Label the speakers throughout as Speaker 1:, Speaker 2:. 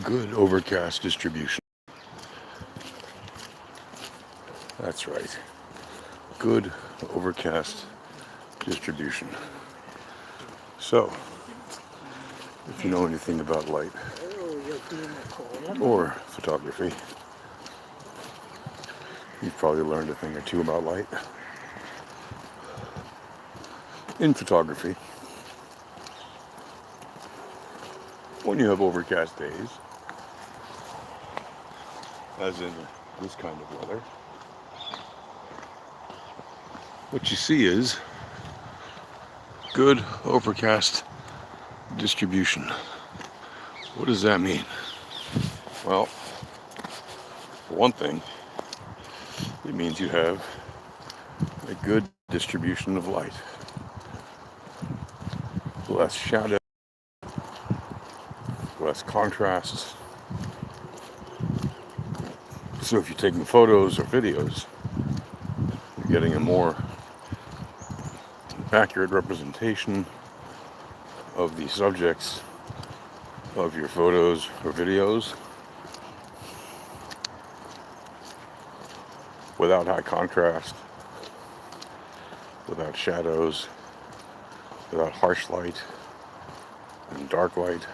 Speaker 1: Good overcast distribution. That's right. Good overcast distribution. So, if you know anything about light or photography, you've probably learned a thing or two about light. In photography, when you have overcast days, as in this kind of weather, what you see is good overcast distribution. What does that mean? Well, for one thing, it means you have a good distribution of light. Less shadow, less contrast. So if you're taking photos or videos, you're getting a more accurate representation of the subjects of your photos or videos without high contrast, without shadows, without harsh light and dark light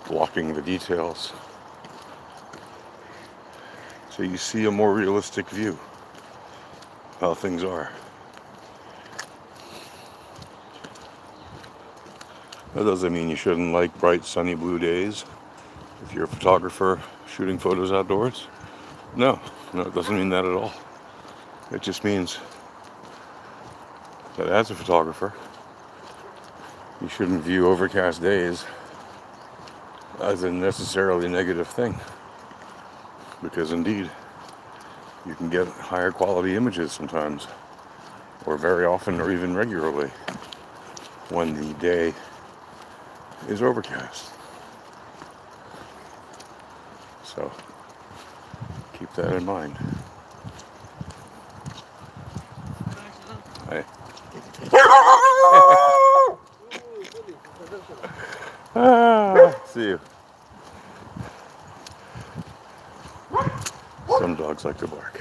Speaker 1: blocking the details. So you see a more realistic view of how things are. That doesn't mean you shouldn't like bright sunny blue days if you're a photographer shooting photos outdoors. No, it doesn't mean that at all. It just means that as a photographer, you shouldn't view overcast days as a necessarily negative thing. Because indeed, you can get higher quality images sometimes, or very often, or even regularly, when the day is overcast. So, keep that in mind. Hey. See you. Some dogs like to bark.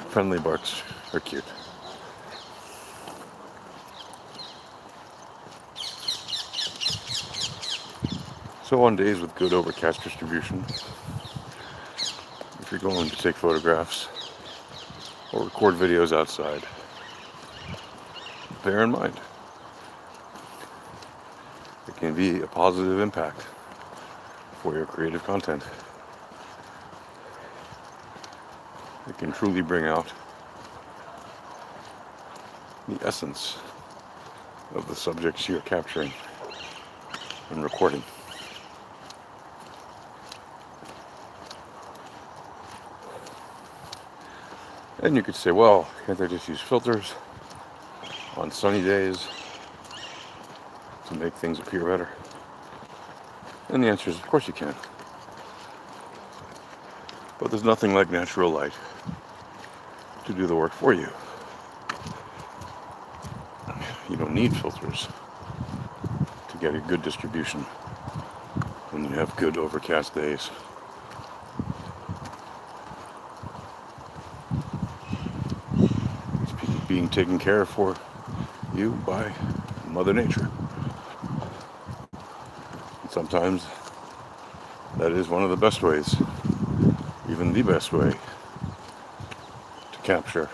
Speaker 1: Friendly barks are cute. So on days with good overcast distribution, if you're going to take photographs or record videos outside, bear in mind it can be a positive impact for your creative content. It can truly bring out the essence of the subjects you're capturing and recording. And you could say, well, can't I just use filters on sunny days to make things appear better? And the answer is, of course you can. But there's nothing like natural light to do the work for you. You don't need filters to get a good distribution when you have good overcast days. It's being taken care of for you by Mother Nature. And sometimes that is one of the best ways, even the best way, to capture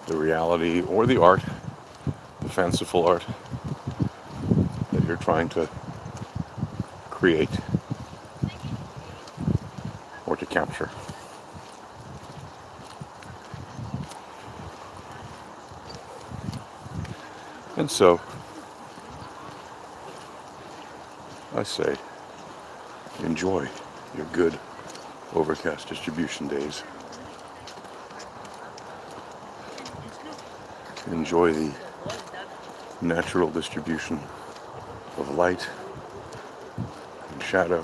Speaker 1: the reality or the art, the fanciful art that you're trying to create or to capture. And so, I say, enjoy your good overcast distribution days. Enjoy the natural distribution of light and shadow.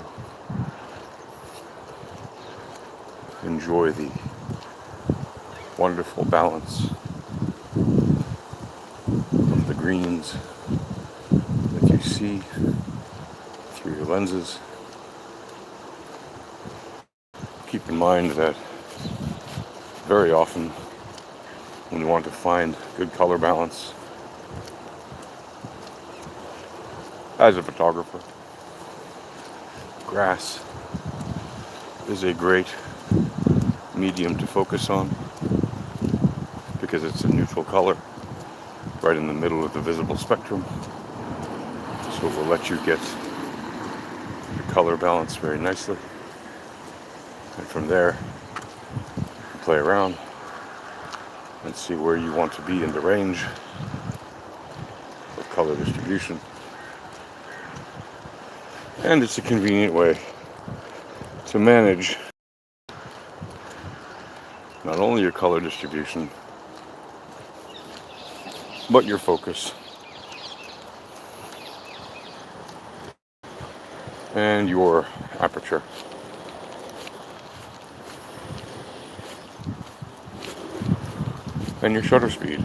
Speaker 1: Enjoy the wonderful balance of the green greens that you see through your lenses. Keep in mind that very often when you want to find good color balance as a photographer, grass is a great medium to focus on because it's a neutral color right in the middle of the visible spectrum. So it will let you get the color balance very nicely. And from there, play around and see where you want to be in the range of color distribution. And it's a convenient way to manage not only your color distribution, but your focus and your aperture. And your shutter speed.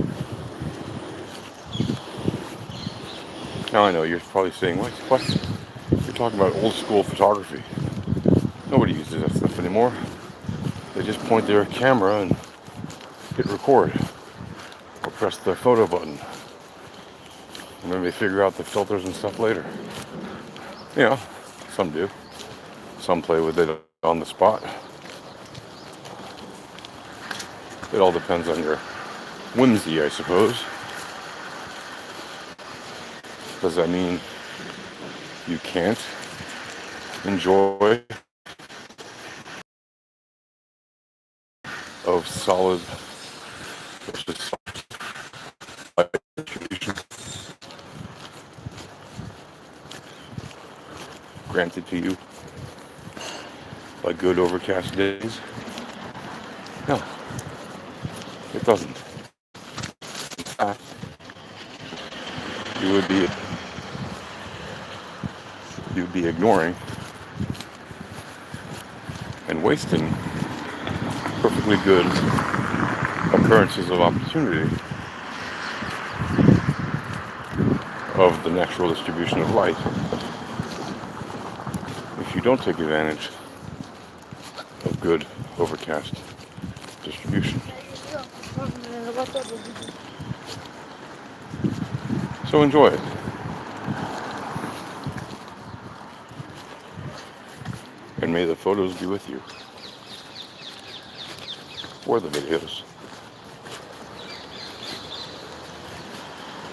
Speaker 1: Now I know you're probably saying, what? You're talking about old school photography. Nobody uses that stuff anymore. They just point their camera and hit record or press the photo button. And then they figure out the filters and stuff later. You know, some do. Some play with it on the spot. It all depends on your whimsy, I suppose. Does that mean you can't enjoy of solid distribution granted to you by good overcast days? No, it doesn't. In fact, you'd be ignoring and wasting perfectly good occurrences of opportunity of the natural distribution of light if you don't take advantage of good overcast distribution. So enjoy it. And may the photos be with you. Or the videos.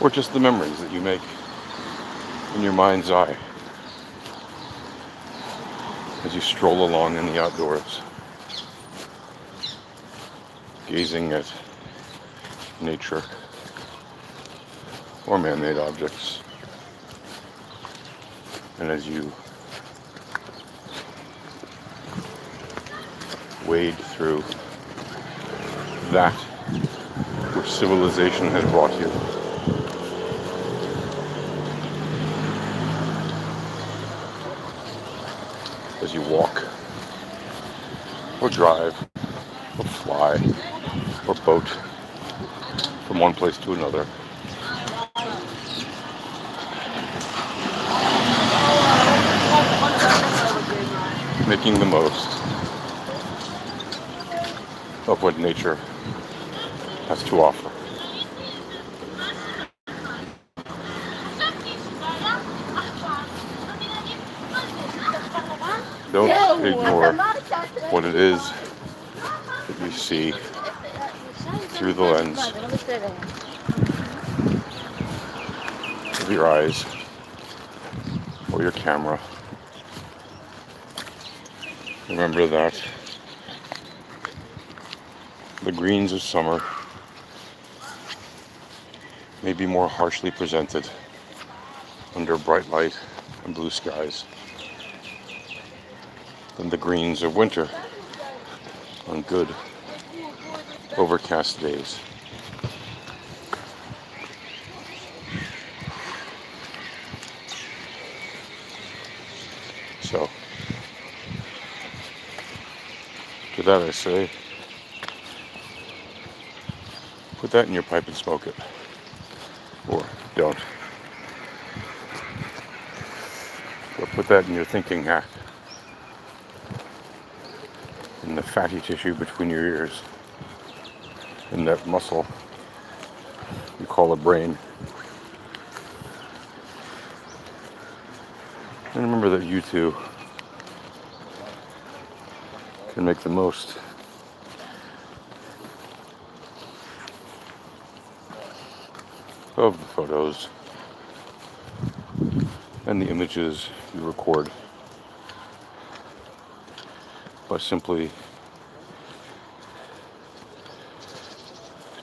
Speaker 1: Or just the memories that you make in your mind's eye as you stroll along in the outdoors, gazing at nature or man-made objects. And as you wade through that which civilization has brought you, as you walk or drive or fly or boat from one place to another, making the most of what nature has to offer. Don't ignore what it is that you see through the lens of your eyes or your camera. Remember that the greens of summer may be more harshly presented under bright light and blue skies than the greens of winter on good overcast days. So, to that I say, put that in your pipe and smoke it. Or don't. Put that in your thinking hat, in the fatty tissue between your ears, in that muscle you call a brain. And remember that you too can make the most of the photos and the images you record by simply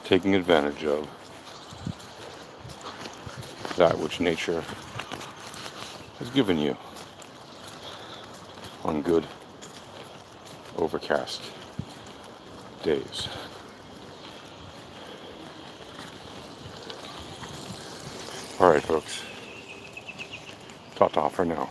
Speaker 1: taking advantage of that which nature has given you on good, overcast days. All right, folks. Ta-ta for now.